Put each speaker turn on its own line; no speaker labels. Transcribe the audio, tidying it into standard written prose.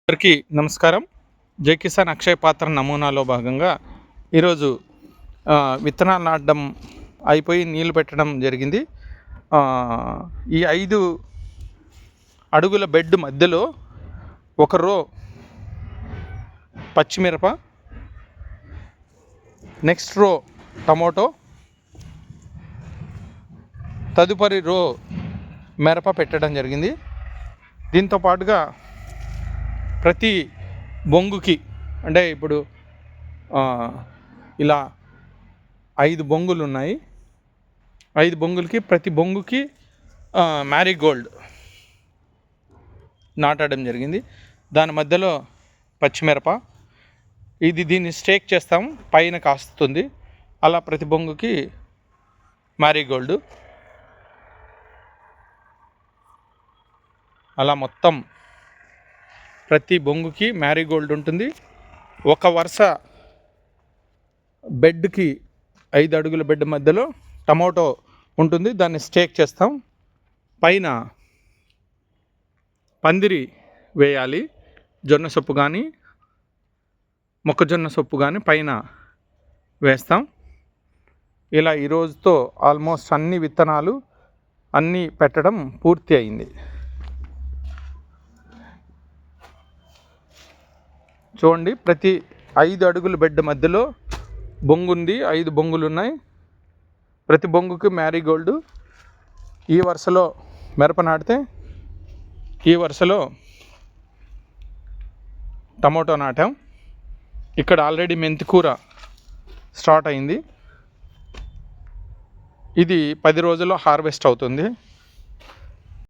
అందరికీ నమస్కారం. జై కిసాన్ అక్షయ పాత్ర నమూనాలో భాగంగా ఈరోజు విత్తనాలు నాటడం అయిపోయి నీళ్లు పెట్టడం జరిగింది. ఈ 5 అడుగుల బెడ్ మధ్యలో ఒక రో పచ్చిమిరప, నెక్స్ట్ రో టమోటో, తదుపరి రో మిరప పెట్టడం జరిగింది. దీంతో పాటుగా ప్రతి బొంగుకి అంటే ఇప్పుడు ఇలా 5 బొంగులు ఉన్నాయి. 5 బొంగులకి ప్రతి బొంగుకి మ్యారీగోల్డ్ నాటడం జరిగింది. దాని మధ్యలో పచ్చిమిరప, దీన్ని స్టేక్ చేస్తాం, పైన కాస్తుంది. అలా ప్రతి బొంగుకి మ్యారీగోల్డ్, అలా మొత్తం ప్రతి బొంగుకి మ్యారీగోల్డ్ ఉంటుంది. ఒక వరుస బెడ్కి 5 అడుగుల బెడ్ మధ్యలో టమోటో ఉంటుంది, దాన్ని స్టేక్ చేస్తాం. పైన పందిరి వేయాలి, జొన్న సొప్పు కానీ మొక్కజొన్న సొప్పు కానీ పైన వేస్తాం. ఇలా ఈరోజుతో ఆల్మోస్ట్ అన్ని విత్తనాలు అన్నీ పెట్టడం పూర్తి అయింది. చూడండి, ప్రతి 5 అడుగుల బెడ్ మధ్యలో బొంగు ఉంది. 5 బొంగులు ఉన్నాయి. ప్రతి బొంగుకి మ్యారీగోల్డ్. ఈ వరుసలో మిరప నాటితే ఈ వరుసలో టమోటో నాటాం. ఇక్కడ ఆల్రెడీ మెంతికూర స్టార్ట్ అయింది. ఇది 10 రోజుల్లో హార్వెస్ట్ అవుతుంది.